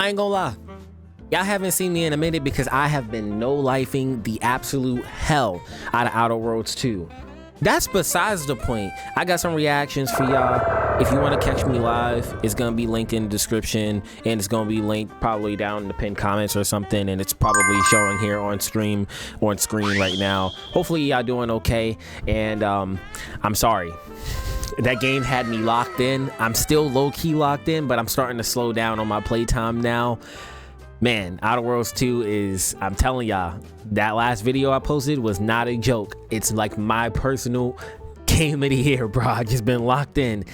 I ain't gonna lie. Y'all haven't seen me in a minute because I have been no-lifing the absolute hell out of Outer Worlds 2. That's besides the point. I got some reactions for y'all. If you want to catch me live, it's going to be linked in the description, and it's going to be linked probably down in the pinned comments or something, and it's probably showing here on screen right now. Hopefully y'all doing okay, and I'm sorry. That game had me locked in. I'm still low-key locked in, but I'm starting to slow down on my playtime now. Man, Outer Worlds 2 is, I'm telling y'all, that last video I posted was not a joke. It's like my personal game of the year, bro. I just been locked in.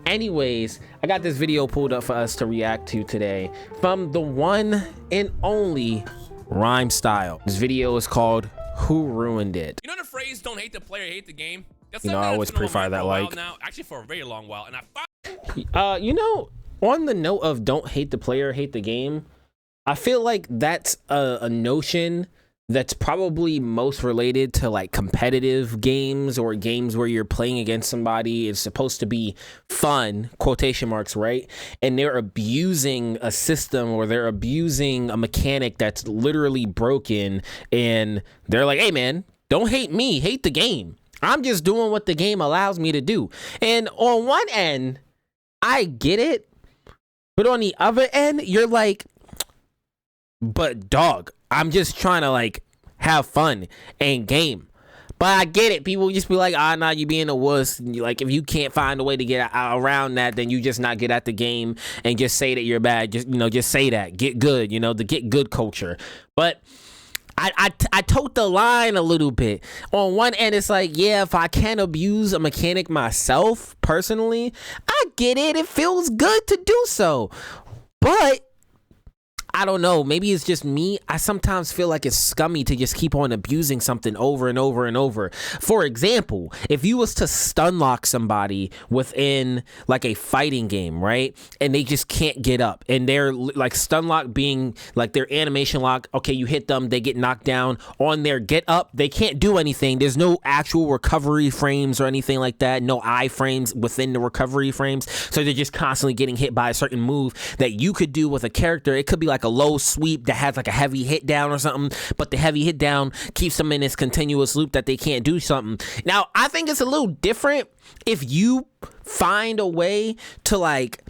Anyways, I got this video pulled up for us to react to today from the one and only Rhymestyle. This video is called Who Ruined It? You know the phrase, don't hate the player, hate the game? That's I always pre-fire that like. now, actually for a very long while, and you know, on the note of don't hate the player, hate the game, I feel like that's a notion that's probably most related to like competitive games or games where you're playing against somebody. It's supposed to be fun, quotation marks, right? And they're abusing a system or they're abusing a mechanic that's literally broken, and they're like, hey man, don't hate me, hate the game. I'm just doing what the game allows me to do. And on one end, I get it, but on the other end, you're like, but dog, I'm just trying to like have fun and game. But I get it. People just be like, nah, you being a wuss. Like, if you can't find a way to get around that, then you just not get at the game and just say that you're bad. Just say that. Get good, the get good culture. But I tote the line a little bit. On one end, it's like, yeah, if I can't abuse a mechanic myself personally, I get it. It feels good to do so. But I don't know, maybe it's just me. I sometimes feel like it's scummy to just keep on abusing something over and over and over. For example, if you was to stun lock somebody within like a fighting game, right? And they just can't get up, and they're like stun lock being like their animation lock. Okay, you hit them, they get knocked down. On their get up, they can't do anything. There's no actual recovery frames or anything like that. No iframes within the recovery frames. So they're just constantly getting hit by a certain move that you could do with a character. It could be like a low sweep that has like a heavy hit down or something, but the heavy hit down keeps them in this continuous loop that they can't do something. Now, I think it's a little different if you find a way to like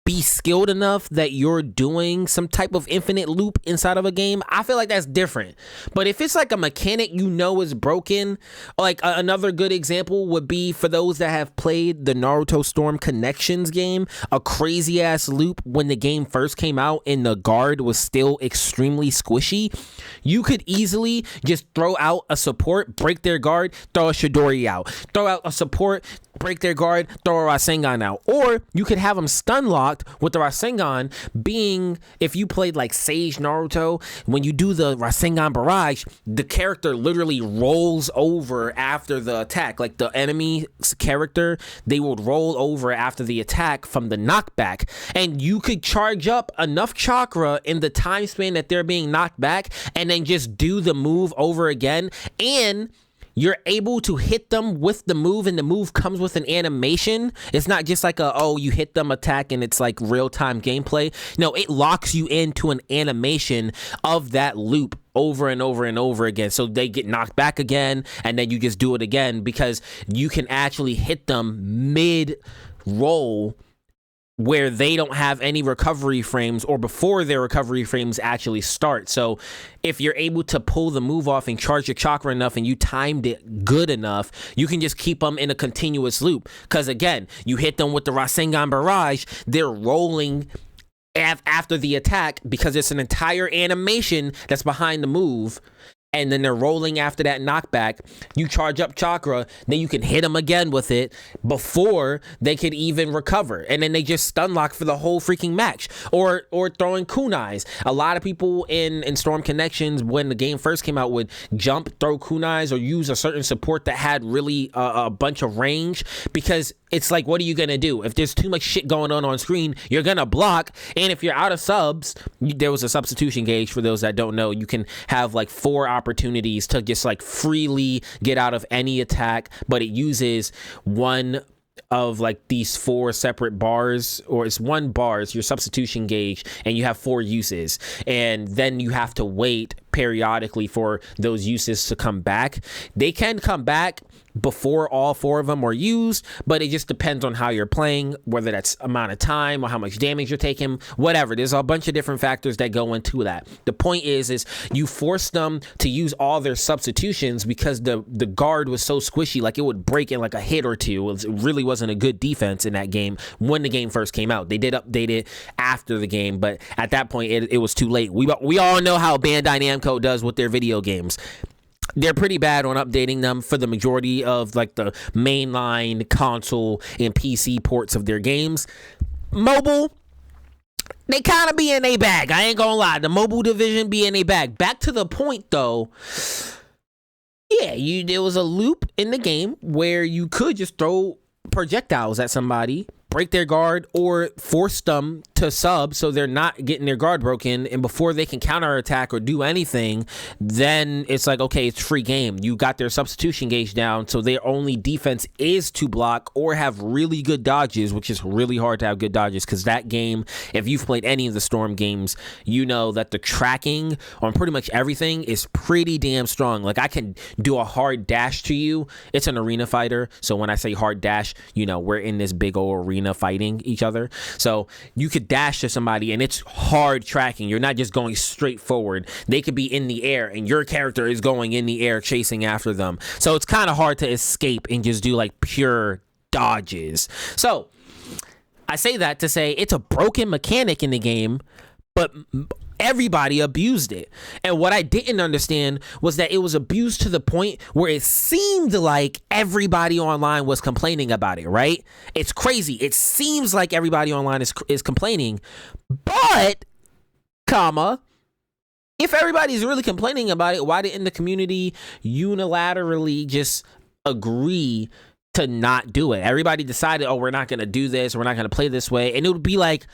be skilled enough that you're doing some type of infinite loop inside of a game. I feel like that's different. But if it's like a mechanic is broken, like another good example would be for those that have played the Naruto Storm Connections game, a crazy ass loop when the game first came out and the guard was still extremely squishy. You could easily just throw out a support, break their guard, throw a Chidori out, throw out a support, break their guard, throw a Rasengan out. Or you could have them stun locked with the Rasengan being, if you played like Sage Naruto, when you do the Rasengan barrage, the character literally rolls over after the attack. Like the enemy's character, they would roll over after the attack from the knockback. And you could charge up enough chakra in the time span that they're being knocked back and then just do the move over again. And you're able to hit them with the move, and the move comes with an animation. It's not just like you hit them attack and it's like real-time gameplay. No, it locks you into an animation of that loop over and over and over again. So they get knocked back again, and then you just do it again because you can actually hit them mid-roll where they don't have any recovery frames or before their recovery frames actually start. So if you're able to pull the move off and charge your chakra enough and you timed it good enough, you can just keep them in a continuous loop. Because again, you hit them with the Rasengan barrage, they're rolling after the attack because it's an entire animation that's behind the move. And then they're rolling after that knockback. You charge up chakra, then you can hit them again with it before they could even recover. And then they just stun lock for the whole freaking match. Or throwing kunais. A lot of people in Storm Connections, when the game first came out, would jump, throw kunais, or use a certain support that had really a bunch of range. Because it's like, what are you going to do? If there's too much shit going on screen, you're going to block. And if you're out of subs, there was a substitution gauge for those that don't know. You can have like 4 opportunities to just like freely get out of any attack, but it uses one of like these 4 separate bars, or it's 1 bar, it's your substitution gauge, and you have 4 uses, and then you have to wait periodically for those uses to come back. They can come back before all 4 of them are used, but it just depends on how you're playing, whether that's amount of time or how much damage you're taking, whatever. There's a bunch of different factors that go into that. The point is you force them to use all their substitutions because the guard was so squishy, like it would break in like a hit or two. It really wasn't a good defense in that game when the game first came out. They did update it after the game, but at that point it was too late. We all know how Bandai Namco does with their video games. They're pretty bad on updating them for the majority of like the mainline console and PC ports of their games. Mobile, they kind of be in a bag. I ain't gonna lie. The mobile division be in a bag. Back to the point though. Yeah, there was a loop in the game where you could just throw projectiles at somebody, break their guard, or force them to sub so they're not getting their guard broken, and before they can counterattack or do anything, then it's like, okay, it's free game. You got their substitution gauge down, so their only defense is to block or have really good dodges, which is really hard to have good dodges, because that game, if you've played any of the Storm games, you know that the tracking on pretty much everything is pretty damn strong. Like, I can do a hard dash to you. It's an arena fighter, so when I say hard dash, you know, we're in this big old arena fighting each other, so you could dash to somebody and it's hard tracking. You're not just going straight forward. They could be in the air and your character is going in the air chasing after them, so it's kind of hard to escape and just do like pure dodges. So I say that to say it's a broken mechanic in the game, but everybody abused it. And what I didn't understand was that it was abused to the point where it seemed like everybody online was complaining about it, right? It's crazy. It seems like everybody online is complaining, but, if everybody's really complaining about it, why didn't the community unilaterally just agree to not do it? Everybody decided, oh, we're not going to do this, we're not going to play this way, and it would be like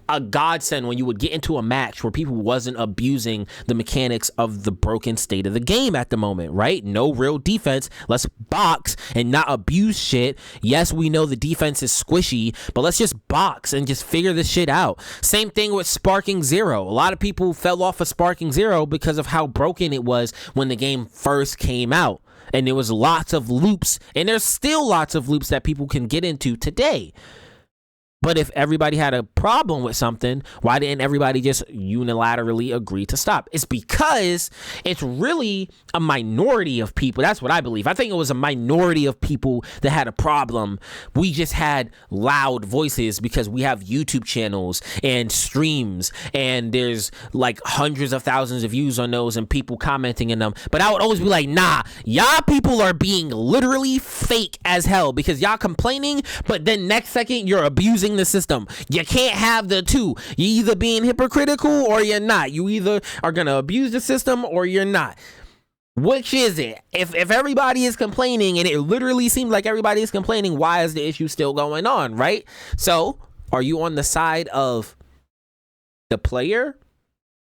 a godsend when you would get into a match where people wasn't abusing the mechanics of the broken state of the game at the moment, right? No real defense. Let's box and not abuse shit. Yes, we know the defense is squishy, but let's just box and just figure this shit out. Same thing with Sparking Zero. A lot of people fell off of Sparking Zero because of how broken it was when the game first came out. And there was lots of loops, and there's still lots of loops that people can get into today. But if everybody had a problem with something, why didn't everybody just unilaterally agree to stop? It's because it's really a minority of people. That's what I believe. I think it was a minority of people that had a problem. We just had loud voices because we have YouTube channels and streams, and there's like hundreds of thousands of views on those and people commenting in them. But I would always be like, nah, y'all people are being literally fake as hell, because y'all complaining, but then next second you're abusing the system. You can't have the two. You either being hypocritical or you're not. You either are gonna abuse the system or you're not. Which is it? If everybody is complaining, and it literally seems like everybody is complaining, why is the issue still going on, right? So are you on the side of the player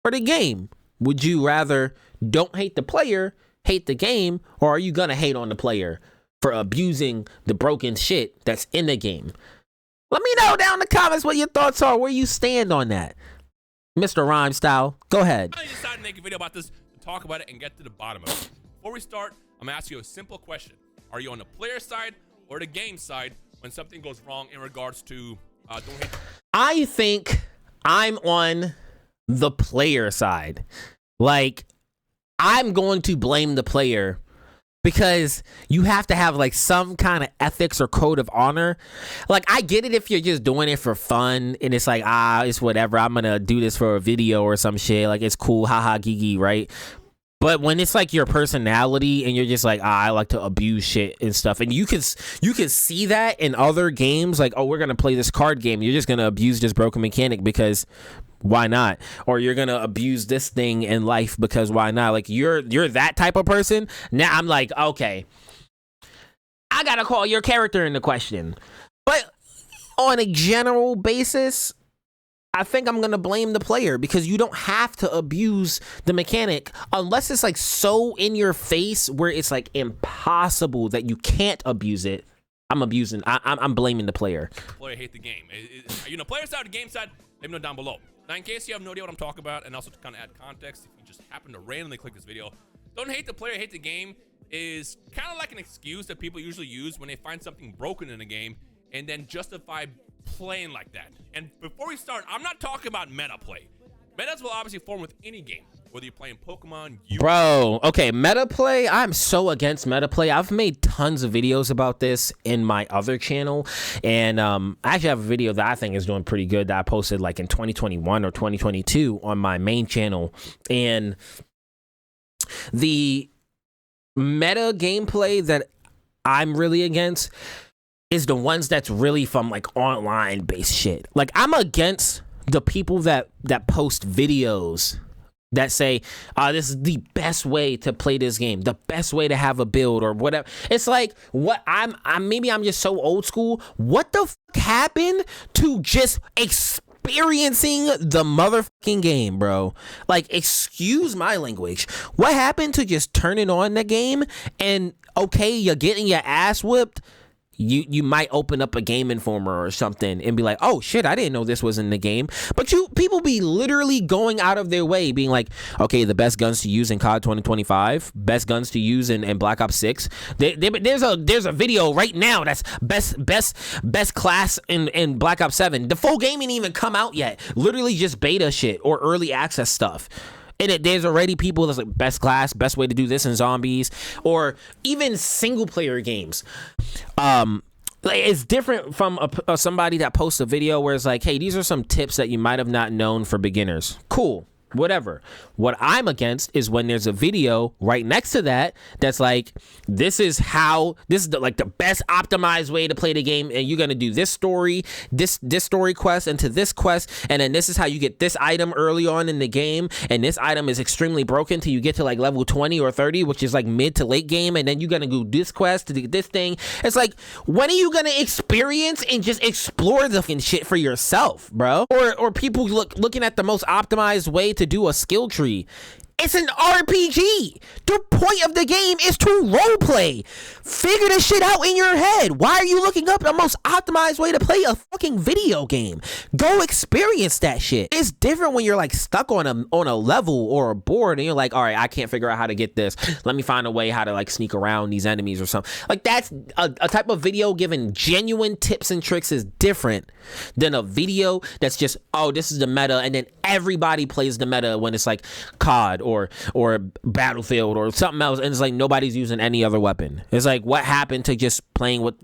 or the game? Would you rather don't hate the player, hate the game, or are you gonna hate on the player for abusing the broken shit that's in the game? Let me know down in the comments what your thoughts are, where you stand on that. Mr. Rhymestyle, go ahead. I decided to make a video about this, to talk about it and get to the bottom of it. Before we start, I'm gonna ask you a simple question. Are you on the player side or the game side when something goes wrong in regards to don't hate? I think I'm on the player side. Like, I'm going to blame the player, because you have to have like some kind of ethics or code of honor. Like, I get it if you're just doing it for fun and it's like, it's whatever, I'm gonna do this for a video or some shit, like it's cool, haha, gigi, right? But when it's like your personality and you're just like, I like to abuse shit and stuff, and you can see that in other games, like, oh, we're gonna play this card game, you're just gonna abuse this broken mechanic because why not? Or you're gonna abuse this thing in life because why not? Like, you're that type of person. Now I'm like, okay, I gotta call your character into question. But on a general basis, I think I'm gonna blame the player, because you don't have to abuse the mechanic unless it's like so in your face where it's like impossible that you can't abuse it. I'm abusing. I'm blaming the player. Player hate the game. Are you on the player side or the game side? Let me know down below. Now, in case you have no idea what I'm talking about, and also to kind of add context, if you just happen to randomly click this video, don't hate the player, hate the game is kind of like an excuse that people usually use when they find something broken in a game and then justify playing like that. And before we start, I'm not talking about meta play. Metas will obviously form with any game, whether you're playing Pokemon, Bro, okay, meta play. I'm so against meta play. I've made tons of videos about this in my other channel, and I actually have a video that I think is doing pretty good that I posted like in 2021 or 2022 on my main channel. And the meta gameplay that I'm really against is the ones that's really from like online based shit. Like, I'm against the people that post videos that say, this is the best way to play this game, the best way to have a build or whatever. It's like, what maybe I'm just so old school. What the fuck happened to just experiencing the motherfucking game, bro? Like, excuse my language. What happened to just turning on the game and, okay, you're getting your ass whipped? You might open up a Game Informer or something and be like, oh shit, I didn't know this was in the game. But people be literally going out of their way being like, okay, the best guns to use in COD 2025, best guns to use in Black Ops 6. There's a video right now that's best class in Black Ops 7. The full game ain't even come out yet. Literally just beta shit or early access stuff. And there's already people that's like, best class, best way to do this in zombies, or even single player games. It's different from somebody that posts a video where it's like, hey, these are some tips that you might have not known for beginners. Cool. Whatever. What I'm against is when there's a video right next to that that's like, this is the best optimized way to play the game, and you're gonna do this story quest into this quest, and then this is how you get this item early on in the game, and this item is extremely broken till you get to like level 20 or 30, which is like mid to late game, and then you're gonna do this quest to get this thing. It's like, when are you gonna experience and just explore the fucking shit for yourself, bro? Or people looking at the most optimized way to do a skill tree. It's an RPG. The point of the game is to roleplay. Figure this shit out in your head. Why are you looking up the most optimized way to play a fucking video game? Go experience that shit. It's different when you're like stuck on a level or a board and you're like, all right, I can't figure out how to get this. Let me find a way how to like sneak around these enemies or something. Like, that's a type of video giving genuine tips and tricks is different than a video that's just, oh, this is the meta, and then everybody plays the meta when it's like COD or Battlefield or something else, and it's like nobody's using any other weapon. It's like, what happened to just playing what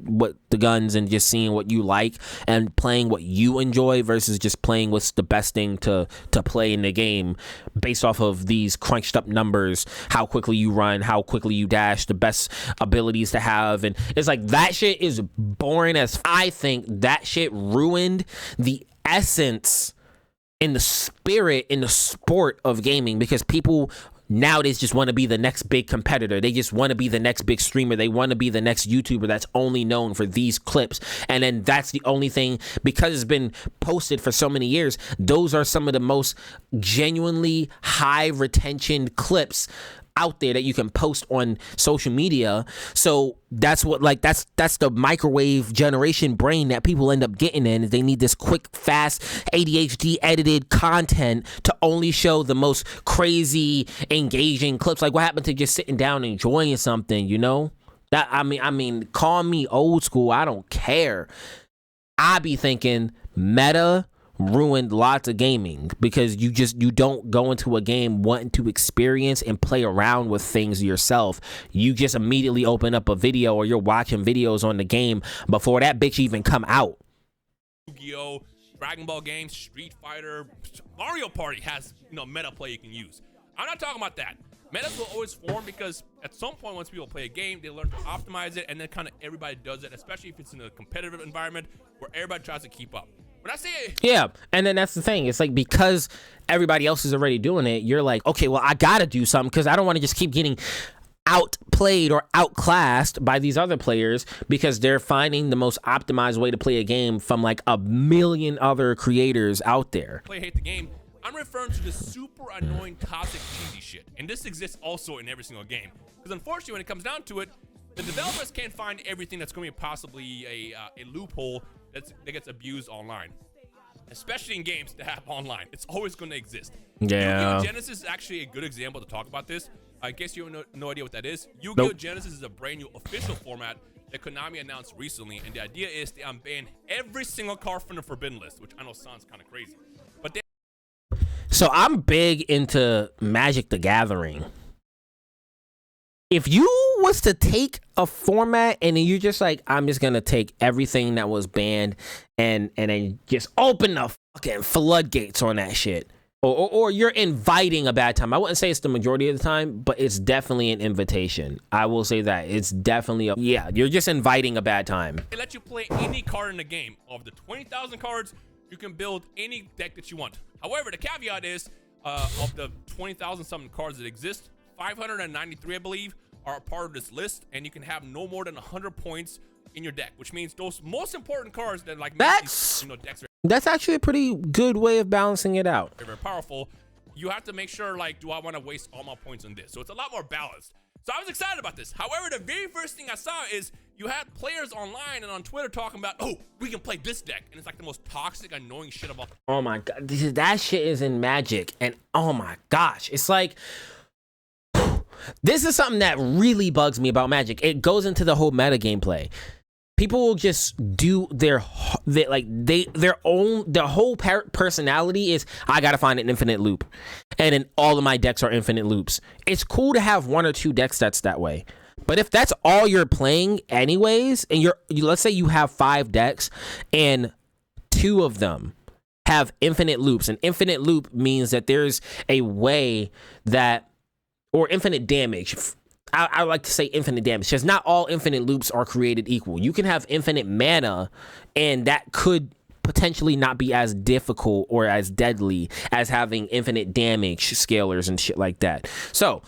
the guns and just seeing what you like and playing what you enjoy versus just playing what's the best thing to play in the game based off of these crunched up numbers, how quickly you run, how quickly you dash, the best abilities to have. And it's like, that shit is boring as I think that shit ruined the essence in the spirit, in the sport of gaming, because people nowadays just want to be the next big competitor. They just want to be the next big streamer. They want to be the next YouTuber that's only known for these clips. And then that's the only thing, because it's been posted for so many years, those are some of the most genuinely high retention clips out there that you can post on social media. So that's what, like, that's the microwave generation brain that people end up getting in. They need this quick, fast, ADHD edited content to only show the most crazy, engaging clips. Like, what happened to just sitting down and enjoying something, you know? That I mean, call me old school, I don't care. I be thinking meta ruined lots of gaming, because you don't go into a game wanting to experience and play around with things yourself. You just immediately open up a video, or you're watching videos on the game before that bitch even come out. Yu-Gi-Oh, Dragon Ball games, Street Fighter, Mario Party has meta play you can use. I'm not talking about that. Metas will always form because at some point, once people play a game, they learn to optimize it, and then kind of everybody does it, especially if it's in a competitive environment where everybody tries to keep up. When I say it, yeah, and then that's the thing. It's like, because everybody else is already doing it, you're like, okay, well, I gotta do something, because I don't want to just keep getting outplayed or outclassed by these other players, because they're finding the most optimized way to play a game from like a million other creators out there. Hate the game. I'm referring to the super annoying, toxic, cheesy shit, and this exists also in every single game. Because unfortunately, when it comes down to it, The developers can't find everything that's going to be possibly a loophole that gets abused online, especially in games that have online. It's always going to exist. Yeah. Yu-Gi-Oh! Genesis is actually a good example to talk about this. I guess you have no idea what that is. Yu-Gi-Oh! Genesis is a brand new official format that Konami announced recently, and the idea is to unban every single card from the Forbidden List, which I know sounds kind of crazy. But so I'm big into Magic the Gathering. If you was to take a format and you're just like, I'm just gonna take everything that was banned and then just open the fucking floodgates on that shit. Or you're inviting a bad time. I wouldn't say it's the majority of the time, but it's definitely an invitation. I will say that. It's definitely you're just inviting a bad time. They let you play any card in the game. Of the 20,000 cards, you can build any deck that you want. However, the caveat is, of the 20,000 something cards that exist, 593, I believe, are a part of this list, and you can have no more than 100 points in your deck, which means those most important cards that like make these, decks that's actually a pretty good way of balancing it out. Very powerful. You have to make sure, like, do I want to waste all my points on this? So it's a lot more balanced. So I was excited about this. However, the very first thing I saw is you had players online and on Twitter talking about, oh, we can play this deck. And it's like the most toxic, annoying shit about. Oh my God. That shit is in Magic. And oh my gosh. It's like, this is something that really bugs me about Magic. It goes into the whole meta gameplay. People will just do their whole personality is, I gotta find an infinite loop, and then all of my decks are infinite loops. It's cool to have one or two decks that's that way, but if that's all you're playing anyways, and let's say you have 5 decks and 2 of them have infinite loops, and infinite loop means that there's a way that, or infinite damage. I like to say infinite damage, because not all infinite loops are created equal. You can have infinite mana, and that could potentially not be as difficult or as deadly as having infinite damage scalars and shit like that. So,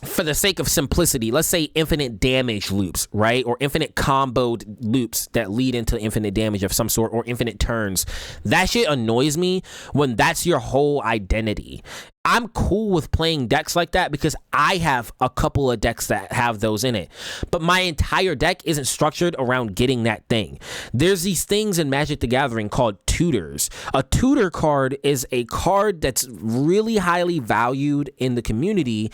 for the sake of simplicity, let's say infinite damage loops, right? Or infinite comboed loops that lead into infinite damage of some sort, or infinite turns. That shit annoys me when that's your whole identity. I'm cool with playing decks like that because I have a couple of decks that have those in it. But my entire deck isn't structured around getting that thing. There's these things in Magic the Gathering called tutors. A tutor card is a card that's really highly valued in the community,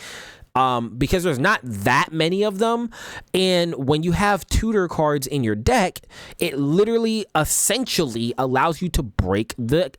because there's not that many of them. And when you have tutor cards in your deck, it literally essentially allows you to break the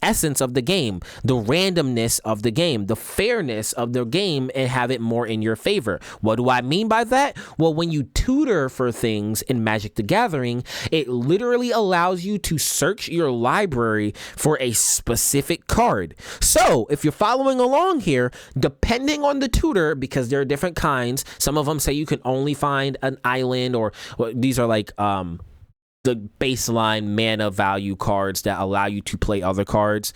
essence of the game, the randomness of the game, the fairness of the game, and have it more in your favor. What do I mean by that? Well, when you tutor for things in Magic the Gathering, it literally allows you to search your library for a specific card. So if you're following along here, depending on the tutor, because there are different kinds, some of them say you can only find an island, or these are like the baseline mana value cards that allow you to play other cards.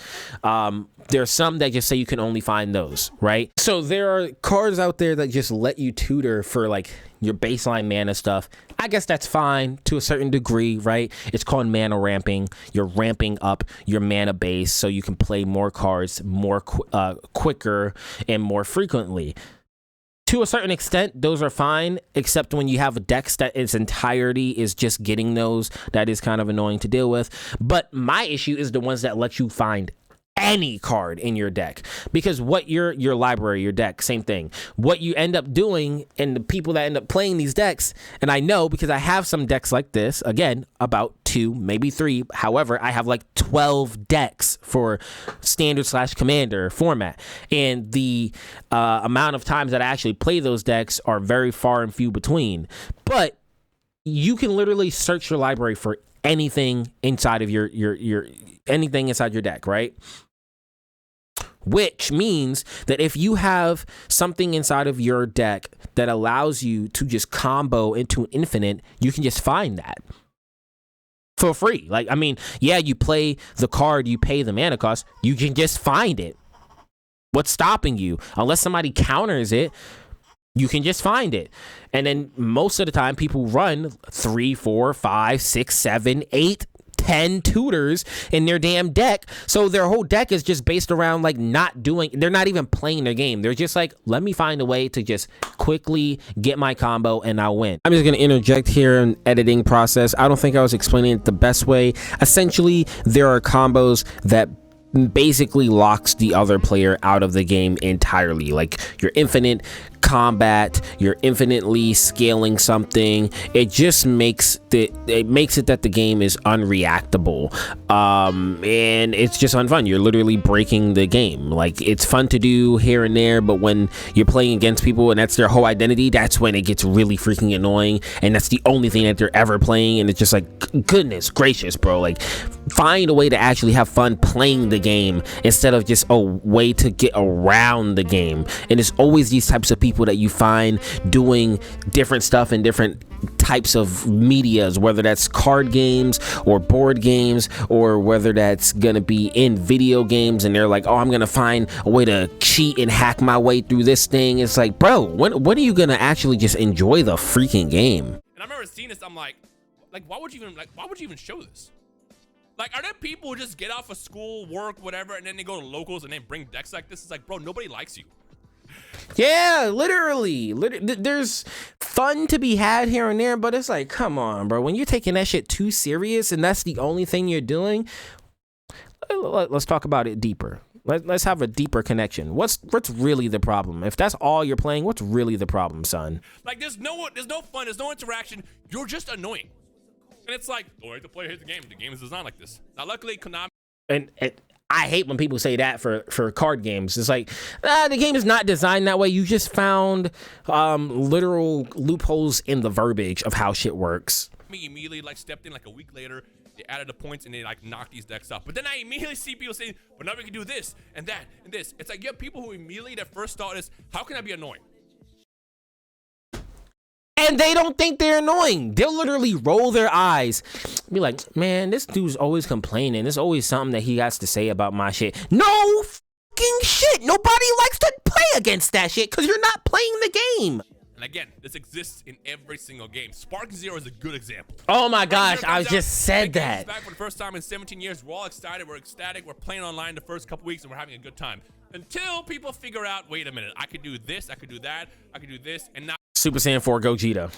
There's some that just say you can only find those, right? So there are cards out there that just let you tutor for like your baseline mana stuff. I guess that's fine to a certain degree, right? It's called mana ramping. You're ramping up your mana base so you can play more cards more quicker and more frequently. To a certain extent, those are fine, except when you have a deck that its entirety is just getting those. That is kind of annoying to deal with. But my issue is the ones that let you find any card in your deck, because what your library, your deck, same thing. What you end up doing, and the people that end up playing these decks, and I know because I have some decks like this, again, about 2, maybe 3. However, I have like 12 decks for standard/commander format, and the amount of times that I actually play those decks are very far and few between. But you can literally search your library for anything inside of your anything inside your deck, right? Which means that if you have something inside of your deck that allows you to just combo into an infinite, you can just find that for free. Like, I mean, yeah, you play the card, you pay the mana cost, you can just find it. What's stopping you? Unless somebody counters it, you can just find it. And then most of the time people run 3, 4, 5, 6, 7, 8, 10 tutors in their damn deck. So their whole deck is just based around like they're not even playing their game. They're just like, let me find a way to just quickly get my combo and I'll win. I'm just going to interject here in editing process. I don't think I was explaining it the best way. Essentially, there are combos that basically locks the other player out of the game entirely. Like your infinite combat, you're infinitely scaling something. It just makes it that the game is unreactable, and it's just unfun. You're literally breaking the game. Like, it's fun to do here and there, but when you're playing against people and that's their whole identity, that's when it gets really freaking annoying, and that's the only thing that they're ever playing. And it's just like, goodness gracious, bro, like, find a way to actually have fun playing the game instead of just a way to get around the game. And it's always these types of people that you find doing different stuff in different types of medias, whether that's card games or board games, or whether that's gonna be in video games, and they're like, oh, I'm gonna find a way to cheat and hack my way through this thing. It's like, bro, when are you gonna actually just enjoy the freaking game? And I remember seeing this, I'm like why would you even show this? Like, are there people who just get off of school, work, whatever, and then they go to locals and then bring decks like this? It's like, bro, nobody likes you. Yeah, literally, there's fun to be had here and there, but it's like, come on, bro. When you're taking that shit too serious and that's the only thing you're doing, let's talk about it deeper. Let's have a deeper connection. What's really the problem? If that's all you're playing, what's really the problem, son? Like, there's no fun, there's no interaction. You're just annoying. And it's like, oh, the player hate the game. The game is designed like this. Now, luckily, Konami. And I hate when people say that for card games. It's like, the game is not designed that way. You just found literal loopholes in the verbiage of how shit works. Me immediately like stepped in like a week later. They added the points and they like knocked these decks up. But then I immediately see people saying, but now we can do this and that and this. It's like, you have people who immediately their first thought is, how can I be annoying? And they don't think they're annoying. They'll literally roll their eyes, be like, man, this dude's always complaining. There's always something that he has to say about my shit. No fucking shit. Nobody likes to play against that shit because you're not playing the game. And again, this exists in every single game. Sparking Zero is a good example. Oh my gosh, I just said that. Back for the first time in 17 years. We're all excited. We're ecstatic. We're playing online the first couple weeks and we're having a good time. Until people figure out, wait a minute, I could do this, I could do that, I could do this, and now Super Saiyan 4 Gogeta.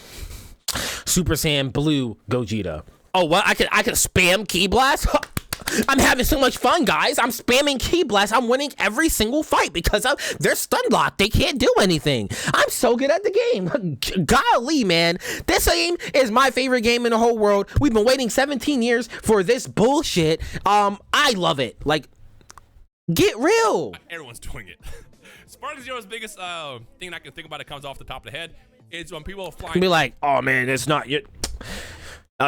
Super Saiyan Blue Gogeta. Oh, what? I could spam Ki Blast? I'm having so much fun, guys. I'm spamming Ki Blast. I'm winning every single fight because they're stun locked. They can't do anything. I'm so good at the game. Golly, man. This game is my favorite game in the whole world. We've been waiting 17 years for this bullshit. I love it. Like, get real. Everyone's doing it. Sparking Zero's biggest thing I can think about that comes off the top of the head is when people are flying. Be like, oh man, it's not you.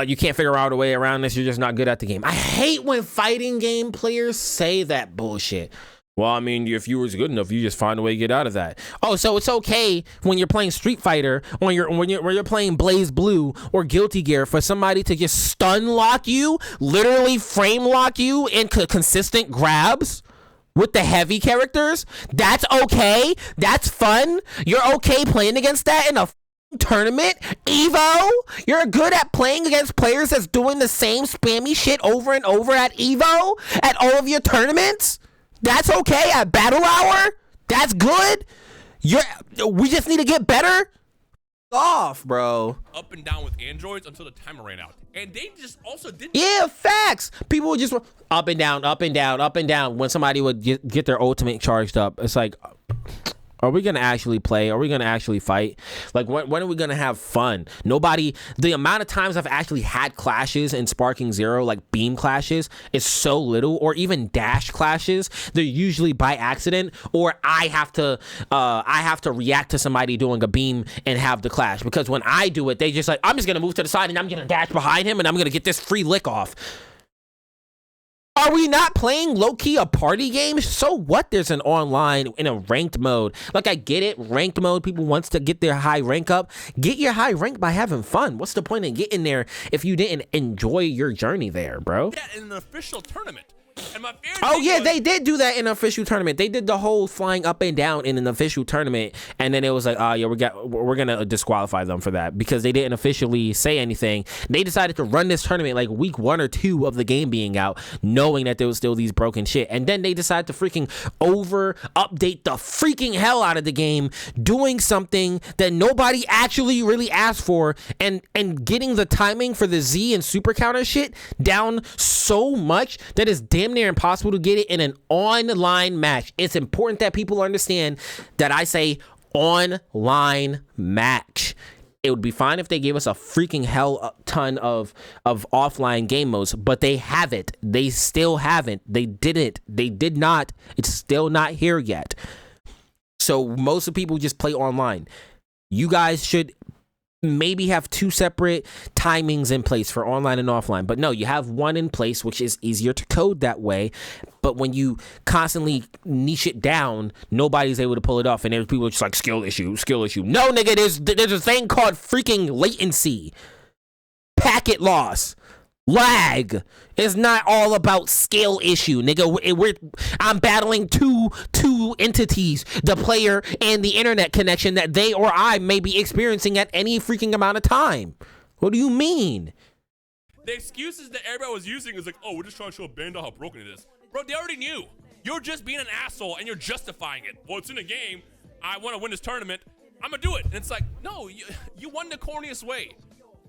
You can't figure out a way around this. You're just not good at the game. I hate when fighting game players say that bullshit. Well, I mean, if you was good enough, you just find a way to get out of that. Oh, so it's okay when you're playing Street Fighter, when you're playing Blaze Blue or Guilty Gear, for somebody to just stun lock you, literally frame lock you in consistent grabs with the heavy characters. That's okay. That's fun. You're okay playing against that in a tournament. Evo, you're good at playing against players that's doing the same spammy shit over and over at Evo, at all of your tournaments. That's okay. At Battle Hour, that's good. We just need to get better. Off, bro. Up and down with androids until the timer ran out, and they just also didn't. Yeah, facts. People would just up and down, up and down, up and down when somebody would get their ultimate charged up. It's like, are we gonna actually play? Are we gonna actually fight? Like, when are we gonna have fun? Nobody. The amount of times I've actually had clashes in Sparking Zero, like beam clashes, is so little. Or even dash clashes. They're usually by accident, or I have to react to somebody doing a beam and have the clash. Because when I do it, they just like, I'm just gonna move to the side and I'm gonna dash behind him and I'm gonna get this free lick off. Are we not playing low-key a party game? So what? There's an online in a ranked mode. Like, I get it. Ranked mode, people wants to get their high rank up. Get your high rank by having fun. What's the point in getting there if you didn't enjoy your journey there, bro? Yeah, in an official tournament. And my favorite Oh thing yeah, was, they did do that in an official tournament. They did the whole flying up and down in an official tournament, and then it was like, oh yeah, we're gonna disqualify them for that because they didn't officially say anything. They decided to run this tournament like week 1 or 2 of the game being out, knowing that there was still these broken shit, and then they decided to freaking over update the freaking hell out of the game, doing something that nobody actually really asked for, and getting the timing for the Z and super counter shit down so much that it's damn near impossible to get it in an online match. It's important that people understand that I say online match. It would be fine if they gave us a freaking hell ton of offline game modes, but they haven't. They still haven't. They didn't. They did not. It's still not here yet. So most of people just play online. You guys should maybe have 2 separate timings in place for online and offline, but no, you have one in place, which is easier to code that way. But when you constantly niche it down, nobody's able to pull it off, and there's people just like skill issue. No, nigga, there's a thing called freaking latency, packet loss, lag. It's not all about skill issue, nigga. I'm battling two entities, the player and the internet connection that they or I may be experiencing at any freaking amount of time. What do you mean? The excuses that everybody was using is like, oh, we're just trying to show Banda how broken it is. Bro, they already knew. You're just being an asshole and you're justifying it. Well, it's in a game. I want to win this tournament. I'm going to do it. And it's like, no, you won the corniest way.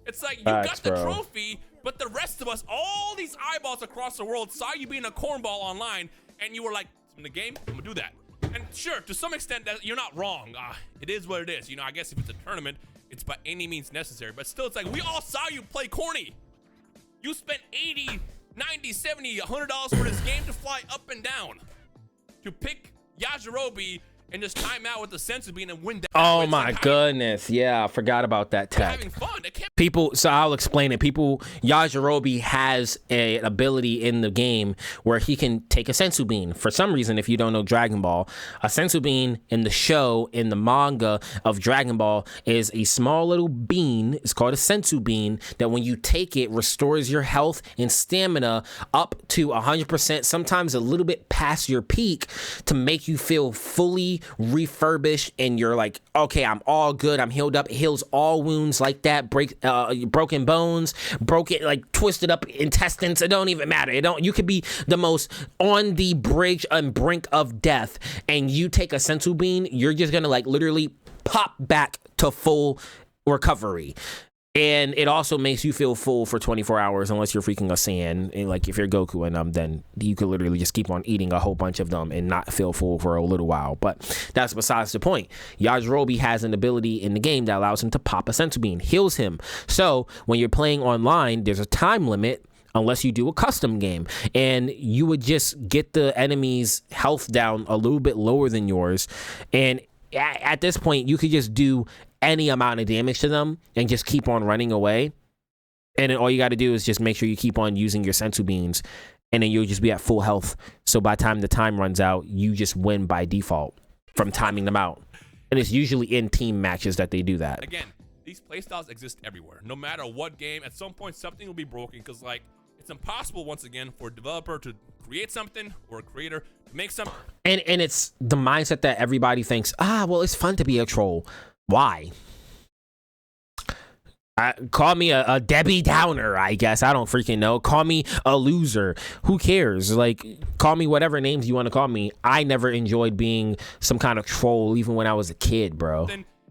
It's like, you got the trophy, but the rest of us, all these eyeballs across the world saw you being a cornball online, and you were like, it's in the game, I'm going to do that. And sure, to some extent, that you're not wrong. It is what it is. You know, I guess if it's a tournament, it's by any means necessary. But still, it's like, we all saw you play corny. You spent $80, $90, $70, $100 for this game to fly up and down. To pick Yajirobe and just time out with the sense of being and win that. Oh my goodness. Yeah, I forgot about that tech. Having fun. People, so I'll explain it. Yajirobe has an ability in the game where he can take a sensu bean. For some reason, if you don't know Dragon Ball, a sensu bean in the show, in the manga of Dragon Ball, is a small little bean. It's called a sensu bean that when you take it, restores your health and stamina up to 100%, sometimes a little bit past your peak, to make you feel fully refurbished, and you're like, okay, I'm all good, I'm healed up. It heals all wounds like that, broken bones, like twisted up intestines. It don't even matter. You could be the most on the bridge and brink of death, and you take a sensu bean, you're just gonna like literally pop back to full recovery. And it also makes you feel full for 24 hours, unless you're freaking a Saiyan. And like if you're Goku and then you could literally just keep on eating a whole bunch of them and not feel full for a little while. But that's besides the point. Yajirobe has an ability in the game that allows him to pop a sensu bean, heals him. So when you're playing online, there's a time limit unless you do a custom game, and you would just get the enemy's health down a little bit lower than yours. And at this point, you could just do any amount of damage to them and just keep on running away. And then all you got to do is just make sure you keep on using your sensu beans, and then you'll just be at full health. So by the time the time runs out, you just win by default from timing them out. And it's usually in team matches that they do that. Again, these playstyles exist everywhere. No matter what game, at some point something will be broken, because like it's impossible once again for a developer to create something or a creator to make something. And it's the mindset that everybody thinks, well, it's fun to be a troll. Why? Call me a Debbie Downer, I guess. I don't freaking know. Call me a loser. Who cares? Like, call me whatever names you want to call me. I never enjoyed being some kind of troll, even when I was a kid, bro.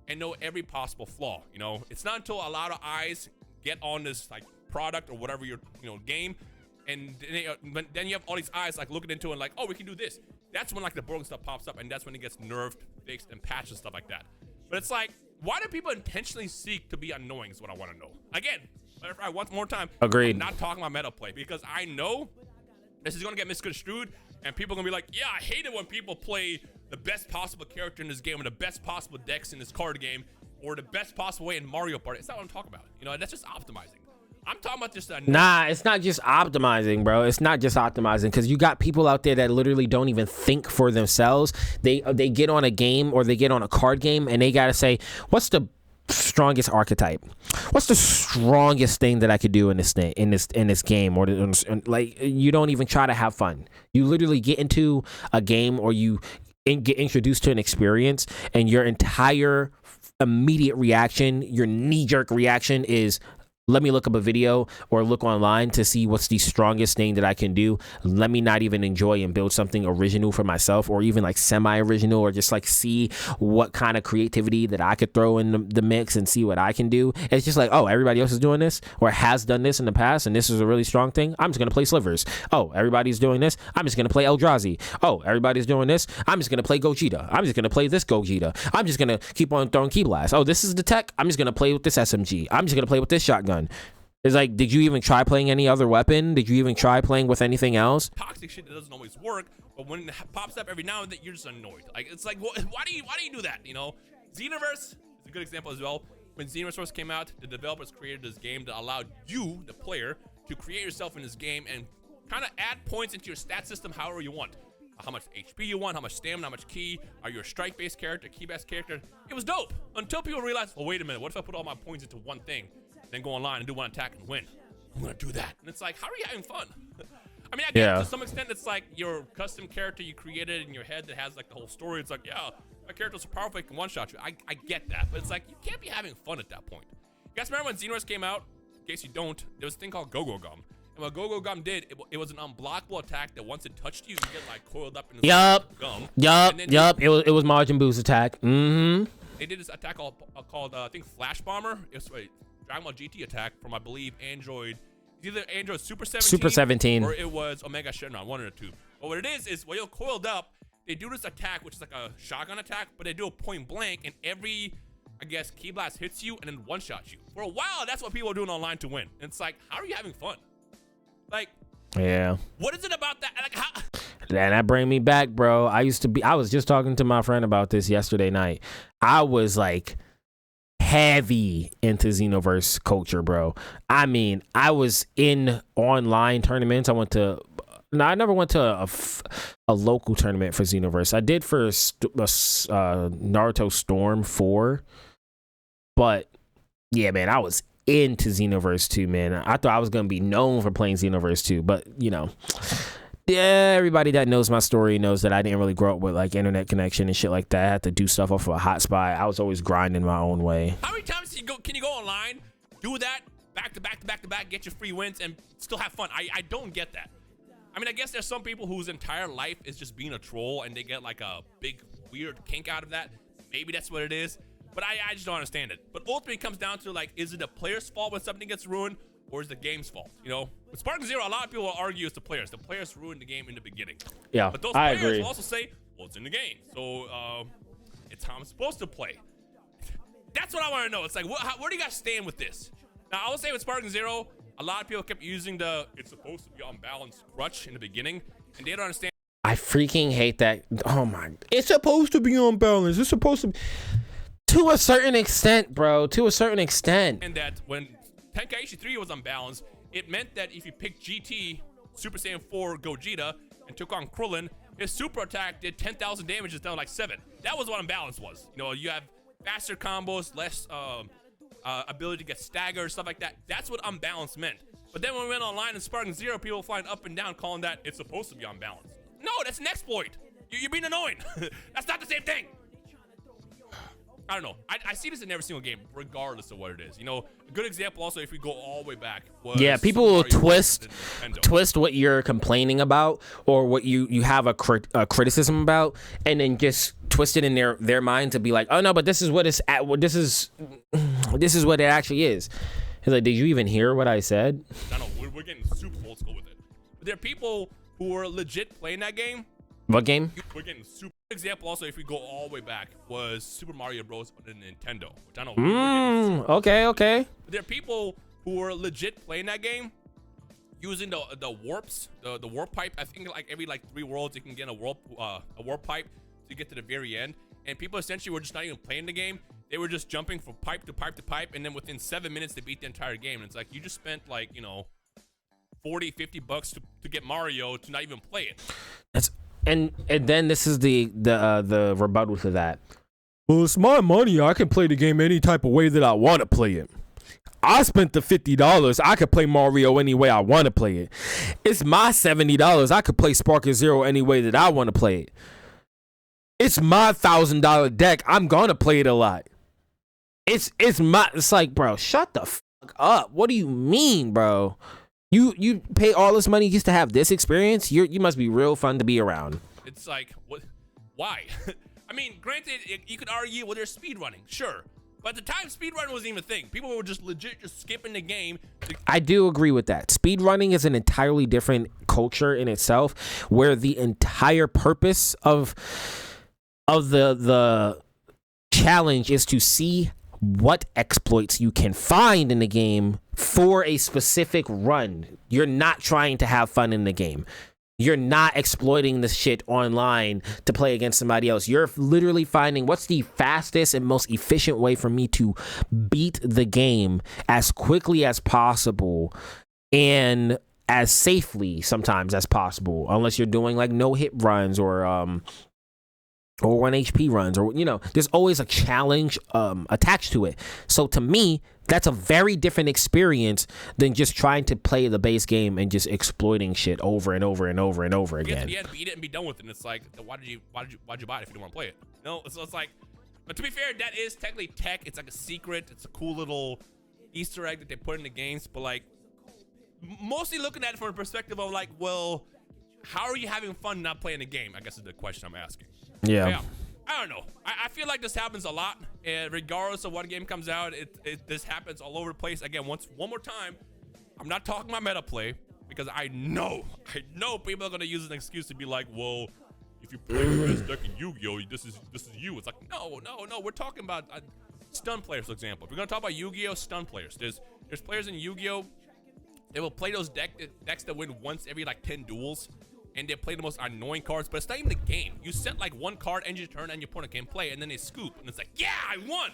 And know every possible flaw. You know, it's not until a lot of eyes get on this like product or whatever your game, and then you have all these eyes like looking into it and like, oh, we can do this. That's when like the broken stuff pops up, and that's when it gets nerfed, fixed, and patched and stuff like that. But it's like, why do people intentionally seek to be annoying is what I want to know. Again, one more time. Agreed. I'm not talking about meta play, because I know this is going to get misconstrued, and people are going to be like, yeah, I hate it when people play the best possible character in this game or the best possible decks in this card game or the best possible way in Mario Party. It's not what I'm talking about. That's just optimizing. I'm talking about just it's not just optimizing, bro. It's not just optimizing, because you got people out there that literally don't even think for themselves. They get on a game or they get on a card game and they gotta say, what's the strongest archetype. What's the strongest thing that I could do in this thing, in this game, or like you don't even try to have fun. You literally get into a game, or you get introduced to an experience, and your entire immediate reaction, your knee-jerk reaction is, let me look up a video or look online to see what's the strongest thing that I can do. Let me not even enjoy and build something original for myself, or even like semi-original, or just like see what kind of creativity that I could throw in the mix and see what I can do. It's just like, oh, everybody else is doing this or has done this in the past, and this is a really strong thing. I'm just going to play Slivers. Oh, everybody's doing this. I'm just going to play Eldrazi. Oh, everybody's doing this. I'm just going to play Gogeta. I'm just going to play this Gogeta. I'm just going to keep on throwing Key Blast. Oh, this is the tech. I'm just going to play with this SMG. I'm just going to play with this shotgun. It's like, did you even try playing any other weapon? Did you even try playing with anything else? Toxic shit that doesn't always work, but when it pops up every now and then, you're just annoyed. Like, it's like, why do you do that? You know, Xenoverse is a good example as well. When Xenoverse first came out, the developers created this game that allowed you, the player, to create yourself in this game and kind of add points into your stat system however you want. How much HP you want, how much stamina, how much ki. Are you a strike-based character, key-based character? It was dope until people realized, well, wait a minute, what if I put all my points into one thing? Then go online and do one attack and win. I'm gonna do that. And it's like, how are you having fun? I mean, I guess to some extent, it's like your custom character you created in your head that has like the whole story. It's like, yeah, my character's so powerful, it can one-shot you. I get that, but it's like, you can't be having fun at that point. You guys remember when Xenoverse came out? In case you don't, there was a thing called Go-Go Gum. And what Go-Go Gum did, it was an unblockable attack that once it touched you, you get like coiled up in the gum. It was Margin Boost attack. Mm-hmm. They did this attack called I think Flash Bomber. It was a Dragon Ball GT attack from, I believe, Android. It's either Android Super 17, or it was Omega Shenron, one or two. But what it is when you're coiled up, they do this attack, which is like a shotgun attack, but they do a point blank, and every, I guess, Key Blast hits you and then one-shots you. For a while, that's what people are doing online to win. And it's like, how are you having fun? Like, yeah. What is it about that? Like, how? And that bring me back, bro. I was just talking to my friend about this yesterday night. I was like heavy into Xenoverse culture, bro. I mean, I was in online tournaments. I never went to a local tournament for Xenoverse. I did for Naruto Storm 4. But yeah, man, I was into Xenoverse 2, man. I thought I was going to be known for playing Xenoverse 2, but you know, yeah, everybody that knows my story knows that I didn't really grow up with like internet connection and shit like that. I had to do stuff off of a hotspot. I was always grinding my own way. How many times can you go online, do that back to back, get your free wins, and still have fun? I don't get that. I mean, I guess there's some people whose entire life is just being a troll, and they get like a big weird kink out of that. Maybe that's what it is, but I just don't understand it. But ultimately, it comes down to like, is it the player's fault when something gets ruined, or is the game's fault? You know, with Spartan Zero, a lot of people will argue it's the players. The players ruined the game in the beginning. Yeah, but those I players agree. will also say, well, it's in the game, so it's how I'm supposed to play. That's what I want to know. It's like, where do you guys stand with this? Now, I will say with Spartan Zero, a lot of people kept using it's supposed to be unbalanced crutch in the beginning, and they don't understand. I freaking hate that. Oh my, it's supposed to be unbalanced. It's supposed to be, to a certain extent, bro. To a certain extent. And that when Tenkaichi 3 was unbalanced, it meant that if you picked GT, Super Saiyan 4 Gogeta, and took on Krillin, his super attack did 10,000 damage instead of like 7. That was what unbalanced was. You know, you have faster combos, less ability to get staggered, stuff like that. That's what unbalanced meant. But then when we went online in Spartan Zero, people flying up and down calling that it's supposed to be unbalanced. No, that's an exploit. You're being annoying. That's not the same thing. I don't know. I see this in every single game, regardless of what it is. You know, a good example also, if we go all the way back, was people will twist what you're complaining about or what you have a criticism about, and then just twist it in their mind to be like, oh no, but this is what it's at. This is what it actually is. It's like, did you even hear what I said? I know we're getting super old school with it. But there are people who are legit playing that game. What game? We're getting super. Example also, if we go all the way back, was Super Mario Bros. On the Nintendo, which I know. Okay. There are people who are legit playing that game using the warps, the warp pipe. I think like every 3 worlds you can get a warp pipe to get to the very end. And people essentially were just not even playing the game. They were just jumping from pipe to pipe to pipe, and then within 7 minutes they beat the entire game. And it's like, you just spent like, you know, $40-50 to get Mario to not even play it. And then this is the rebuttal to that. Well, it's my money. I can play the game any type of way that I want to play it. I spent the $50. I could play Mario any way I want to play it. It's my $70. I could play Sparking Zero any way that I want to play it. It's my $1,000 deck. I'm gonna play it a lot. It's like, bro, shut the fuck up. What do you mean, bro? You pay all this money just to have this experience? You must be real fun to be around. It's like, what? Why? I mean, granted, you could argue, well, there's speedrunning, sure. But at the time, speedrunning wasn't even a thing. People were just legit just skipping the game. I do agree with that. Speedrunning is an entirely different culture in itself, where the entire purpose of the challenge is to see what exploits you can find in the game for a specific run. You're not trying to have fun in the game. You're not exploiting this shit online to play against somebody else. You're literally finding what's the fastest and most efficient way for me to beat the game as quickly as possible and as safely sometimes as possible, unless you're doing like no hit runs or 1 HP runs, or there's always a challenge attached to it. So to me, that's a very different experience than just trying to play the base game and just exploiting shit over and over and over and over again. You have to beat it and be done with it. And it's like, why'd you buy it if you don't want to play it? No, so it's like, but to be fair, that is technically tech. It's like a secret. It's a cool little Easter egg that they put in the games. But like, mostly looking at it from a perspective of like, well, how are you having fun not playing the game? I guess is the question I'm asking. Yeah. I don't know. I feel like this happens a lot, and regardless of what game comes out, this happens all over the place. Again, one more time, I'm not talking about meta play, because I know people are gonna use an excuse to be like, well, if you play the best deck in Yu-Gi-Oh, this is you. It's like, no. We're talking about stun players, for example. If we're gonna talk about Yu-Gi-Oh stun players, there's players in Yu-Gi-Oh, they will play those decks that win once every like 10 duels. And they play the most annoying cards, but it's not even the game. You set like one card, end your turn, and your opponent can play, and then they scoop, and it's like, yeah, I won.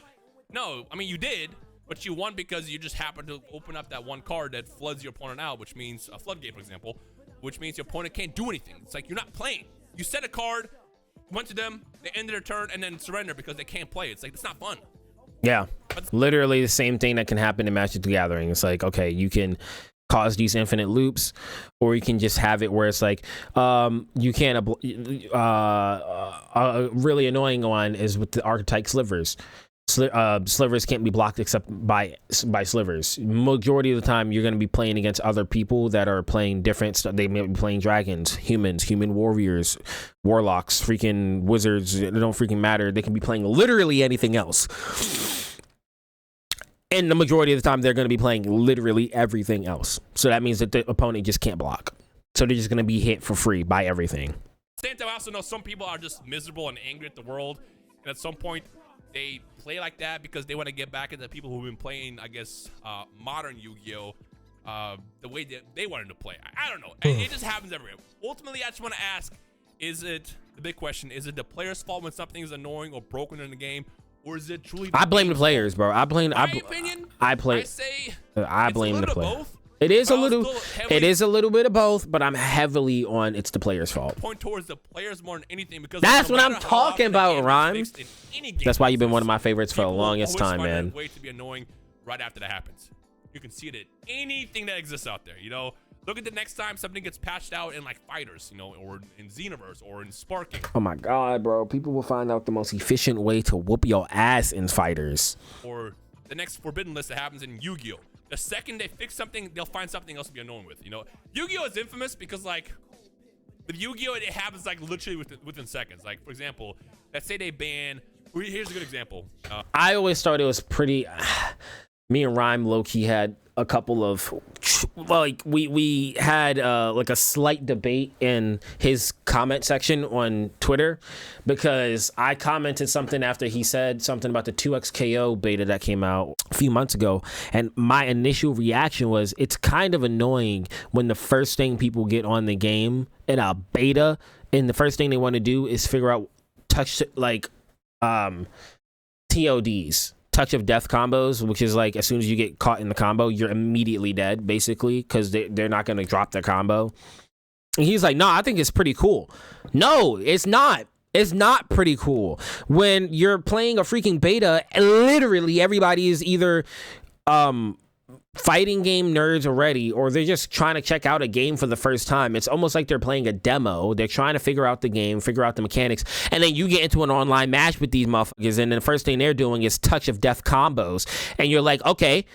No, I mean, you did, but you won because you just happened to open up that one card that floods your opponent out, which means a floodgate, for example, which means your opponent can't do anything. It's like you're not playing. You set a card, went to them, they ended their turn, and then surrender because they can't play. It's like, it's not fun. Yeah, literally the same thing that can happen in Magic the Gathering. It's like, okay, you can cause these infinite loops, or you can just have it where it's like you can't really annoying one is with the archetype slivers. Slivers can't be blocked except by slivers. Majority of the time you're going to be playing against other people that are playing different stuff. They may be playing dragons, humans, human warriors, warlocks, freaking wizards. It don't freaking matter. They can be playing literally anything else. And the majority of the time, they're going to be playing literally everything else. So that means that the opponent just can't block. So they're just going to be hit for free by everything. Same time, I also know some people are just miserable and angry at the world. And at some point, they play like that because they want to get back at the people who've been playing, I guess, modern Yu-Gi-Oh! The way that they wanted to play. I don't know. It just happens everywhere. Ultimately, I just want to ask, the big question, is it the player's fault when something is annoying or broken in the game? Or is it truly? I blame the players, bro. I blame. My opinion. I blame the player. It is a little bit of both, but I'm heavily on it's the player's fault. Point towards the players more than anything because that's what I'm talking about, Rhymes. That's why you've been one of my favorites for the longest time, man. Way to be annoying right after that happens. You can see it in anything that exists out there. Look at the next time something gets patched out in like fighters, or in Xenoverse or in Sparking. Oh my god, bro. People will find out the most efficient way to whoop your ass in fighters. Or the next forbidden list that happens in Yu-Gi-Oh! The second they fix something, they'll find something else to be annoying with. Yu-Gi-Oh! Is infamous because like with Yu-Gi-Oh! It happens like literally within seconds. Like for example, let's say they ban. Here's a good example. I always thought it was pretty. Me and Rhyme low-key had a couple of we had like a slight debate in his comment section on Twitter because I commented something after he said something about the 2xKO beta that came out a few months ago, and my initial reaction was it's kind of annoying when the first thing people get on the game in a beta and the first thing they want to do is figure out TODs, touch of death combos, which is like as soon as you get caught in the combo, you're immediately dead, basically, because they're not going to drop their combo. And he's like, no, I think it's pretty cool. No, it's not. It's not pretty cool. When you're playing a freaking beta, literally everybody is either fighting game nerds already, or they're just trying to check out a game for the first time. It's almost like they're playing a demo. They're trying to figure out the game, figure out the mechanics, and then you get into an online match with these motherfuckers, and then the first thing they're doing is touch of death combos, and you're like, okay,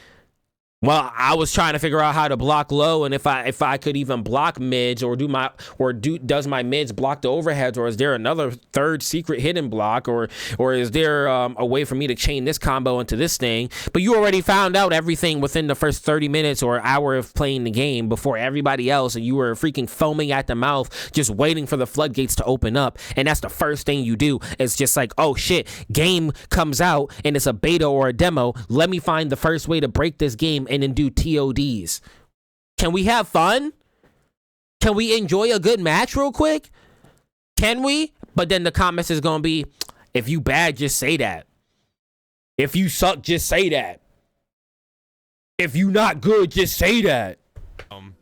well, I was trying to figure out how to block low, and if I could even block mids, or does my mids block the overheads, or is there another third secret hidden block, or is there a way for me to chain this combo into this thing? But you already found out everything within the first 30 minutes or hour of playing the game before everybody else, and you were freaking foaming at the mouth, just waiting for the floodgates to open up. And that's the first thing you do. It's just like, oh shit, game comes out and it's a beta or a demo. Let me find the first way to break this game and then do TODs. Can we have fun? Can we enjoy a good match real quick? Can we? But then the comments is gonna be, if you bad, just say that. If you suck, just say that. If you not good, just say that. In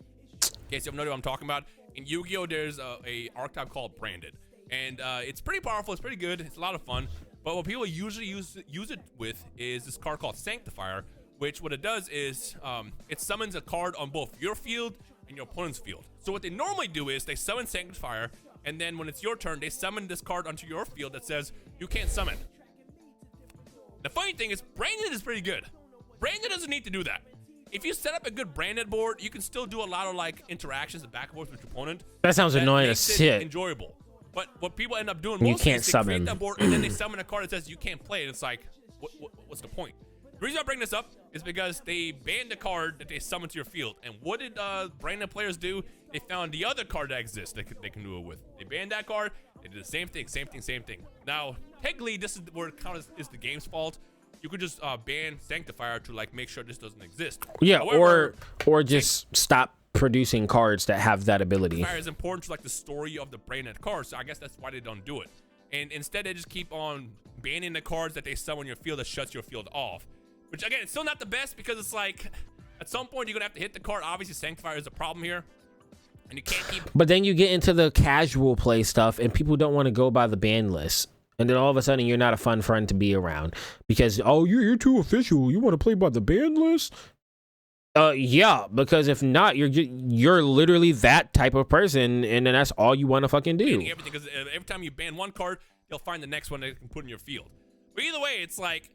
case you have no idea what I'm talking about, in Yu-Gi-Oh! There's a archetype called Branded, and it's pretty powerful. It's pretty good. It's a lot of fun. But what people usually use it with is this card called Sanctifier, which what it does is it summons a card on both your field and your opponent's field. So what they normally do is they summon Sanctifier, and then when it's your turn, they summon this card onto your field that says you can't summon. The funny thing is, Branded is pretty good. Branded doesn't need to do that. If you set up a good Branded board, you can still do a lot of like interactions and back and forth with your opponent. That sounds annoying as shit. Enjoyable. But what people end up doing you mostly can't is they summon create that board and then they summon a card that says you can't play it. It's like, what's the point? The reason I bring this up is because they banned a card that they summoned to your field. And what did Branded players do? They found the other card that exists they can do it with. They banned that card. They did the same thing. Now, technically, this is where it kind of is the game's fault. You could just ban Sanctifier to like make sure this doesn't exist. Yeah, however, or just stop producing cards that have that ability. Sanctifier is important to like the story of the Branded card, so I guess that's why they don't do it. And instead, they just keep on banning the cards that they summon your field that shuts your field off. Which again, it's still not the best because it's like, at some point you're gonna have to hit the card. Obviously, Sanctifier is a problem here, and you can't keep. But then you get into the casual play stuff, and people don't want to go by the ban list, and then all of a sudden you're not a fun friend to be around because you're too official. You want to play by the ban list? Yeah, because if not, you're literally that type of person, and then that's all you want to fucking do. Everything, because every time you ban one card, they'll find the next one they can put in your field. But either way, it's like.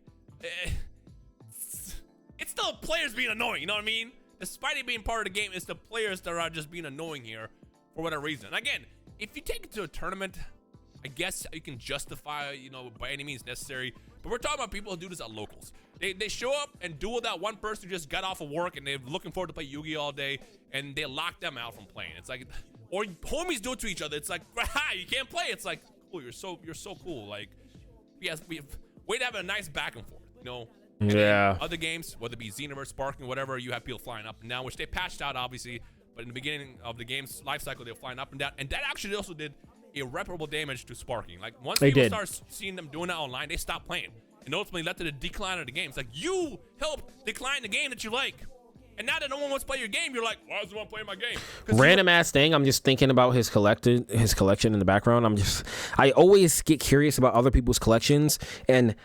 It's still players being annoying, you know what I mean? Despite it being part of the game, it's the players that are just being annoying here for whatever reason. And again, if you take it to a tournament, I guess you can justify, by any means necessary. But we're talking about people who do this at locals. They show up and duel that one person who just got off of work and they're looking forward to play Yu-Gi-Oh! All day, and they lock them out from playing. It's like, or homies do it to each other. It's like, you can't play. It's like, cool, you're so cool. Like, yes, way to have a nice back and forth, And yeah. Other games, whether it be Xenoverse, Sparking, whatever, you have people flying up and down, which they patched out, obviously. But in the beginning of the game's life cycle, they were flying up and down. And that actually also did irreparable damage to Sparking. Like, once people start seeing them doing that online, they stopped playing. And ultimately led to the decline of the game. It's like, you helped decline the game that you like. And now that no one wants to play your game, you're like, why does no one play my game? Random ass thing. I'm just thinking about his collection in the background. I always get curious about other people's collections and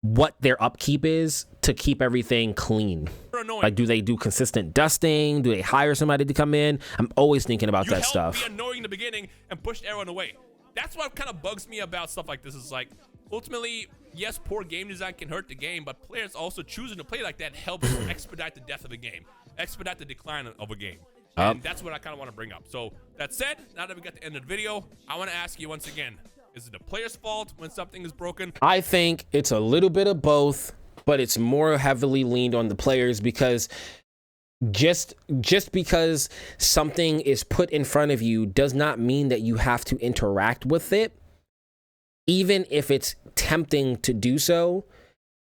what their upkeep is to keep everything clean. Like, do they do consistent dusting? Do they hire somebody to come in? I'm always thinking about that stuff. Be annoying in the beginning and push everyone away. That's what kind of bugs me about stuff like this. Is like, ultimately, yes, poor game design can hurt the game, but players also choosing to play like that helps expedite the death of a game, expedite the decline of a game. And that's what I kind of want to bring up. So that said, now that we got to the end of the video, I want to ask you once again, is it the player's fault when something is broken? I think it's a little bit of both, but it's more heavily leaned on the players because just because something is put in front of you does not mean that you have to interact with it, even if it's tempting to do so.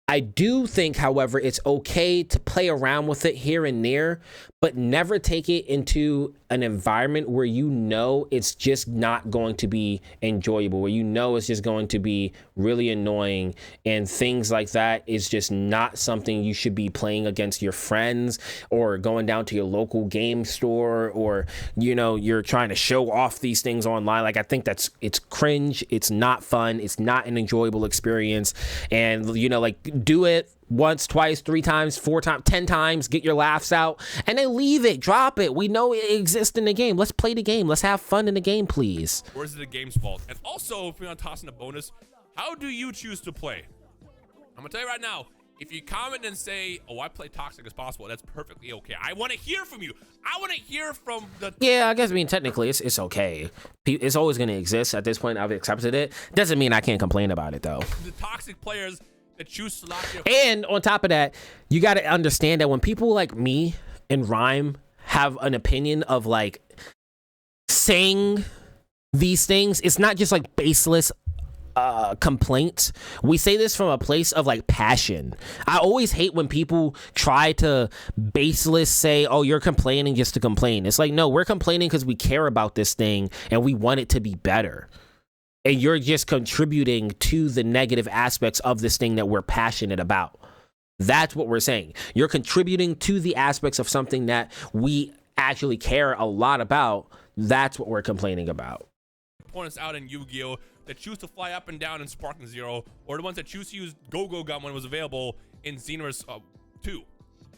I do think, however, it's okay to play around with it here and there, but never take it into an environment where you know it's just not going to be enjoyable, where you know it's just going to be really annoying, and things like that is just not something you should be playing against your friends or going down to your local game store, or, you know, you're trying to show off these things online. Like, I think it's cringe. It's not fun. It's not an enjoyable experience. And, you know, like, do it once, twice, 3 times, 4 times, 10 times, get your laughs out, and then leave it, drop it. We know it exists in the game. Let's play the game. Let's have fun in the game, please. Or is it the game's fault? And also, if we want to toss in a bonus, how do you choose to play? I'm gonna tell you right now, if you comment and say, oh, I play toxic as possible, that's perfectly okay. I want to hear from you. I want to hear from the... Yeah, I guess, I mean, technically, it's okay. It's always going to exist. At this point, I've accepted it. Doesn't mean I can't complain about it, though. The toxic players that choose to lock their... And on top of that, you got to understand that when people like me and Rhyme have an opinion of, like, saying these things, it's not just, like, baseless complaints. We say this from a place of, like, passion. I always hate when people try to baseless say, oh, you're complaining just to complain. It's like, no, we're complaining because we care about this thing and we want it to be better. And you're just contributing to the negative aspects of this thing that we're passionate about. That's what we're saying. You're contributing to the aspects of something that we actually care a lot about. That's what we're complaining about. Opponents out in Yu-Gi-Oh! That choose to fly up and down in Sparking Zero, or the ones that choose to use Go-Go Gun when it was available in Xenoverse 2.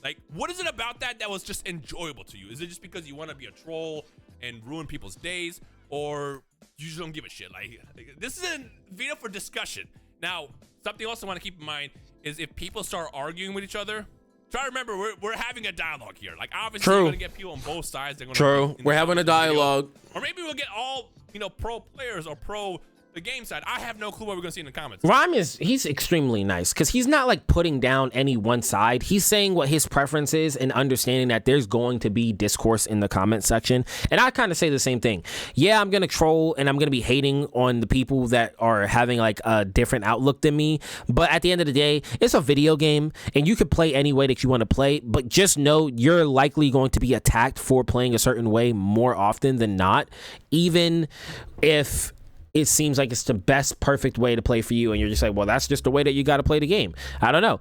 Like, what is it about that was just enjoyable to you? Is it just because you want to be a troll and ruin people's days, or you just don't give a shit? Like, this is a video for discussion. Now, something else I want to keep in mind is if people start arguing with each other, try to remember we're having a dialogue here. Like, obviously, you're gonna get people on both sides. They're gonna True. We're having a dialogue. Or maybe we'll get all, you know, pro players or pro the game side. I have no clue what we're gonna see in the comments. Rhyme he's extremely nice because he's not like putting down any one side. He's saying what his preference is and understanding that there's going to be discourse in the comment section. And I kind of say the same thing. Yeah, I'm gonna troll and I'm gonna be hating on the people that are having like a different outlook than me. But at the end of the day, it's a video game and you could play any way that you want to play. But just know you're likely going to be attacked for playing a certain way more often than not, even if it seems like it's the best perfect way to play for you, and you're just like, well, that's just the way that you got to play the game. I don't know.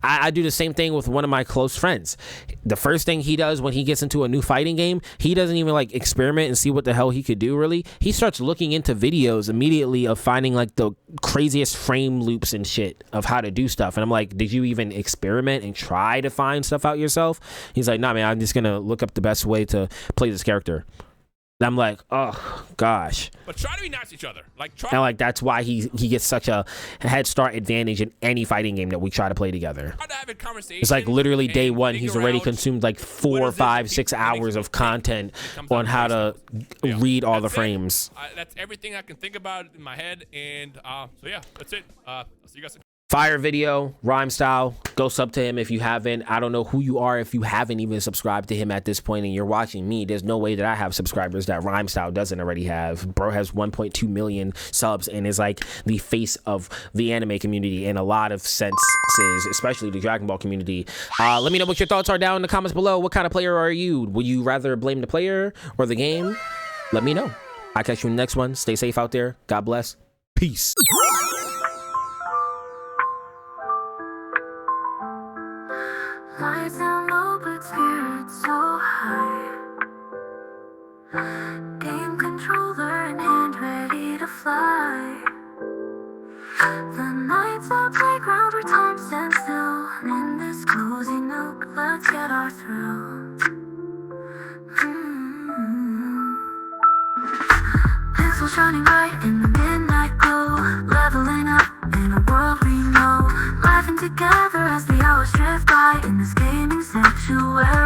I do the same thing with one of my close friends. The first thing he does when he gets into a new fighting game, he doesn't even like experiment and see what the hell he could do. Really, he starts looking into videos immediately of finding like the craziest frame loops and shit of how to do stuff. And I'm like, did you even experiment and try to find stuff out yourself? He's like, nah, man, I'm just gonna look up the best way to play this character. And I'm like, oh gosh. But try to be nice to each other. Like, try. And like that's why he gets such a head start advantage in any fighting game that we try to play together. Try to have a conversation. It's like literally day one, he's already consumed like 4, 5, 6 hours of content on how to read all the frames. That's everything I can think about in my head. And so yeah, that's it. I'll see you guys. Fire video, Rhymestyle. Go sub to him if you haven't. I don't know who you are if you haven't even subscribed to him at this point and you're watching me. There's no way that I have subscribers that Rhymestyle doesn't already have. Bro has 1.2 million subs and is like the face of the anime community in a lot of senses, especially the Dragon Ball community. Let me know what your thoughts are down in the comments below. What kind of player are you? Would you rather blame the player or the game? Let me know. I'll catch you in the next one. Stay safe out there. God bless. Peace. Lights down low, but spirits so high. Game controller in hand, ready to fly. The night's a playground where time stands still. In this cozy nook, let's get our thrill. Pencil shining bright in the midnight glow. Leveling up in a world we know. Laughing together as the hours drift by in this gaming sanctuary.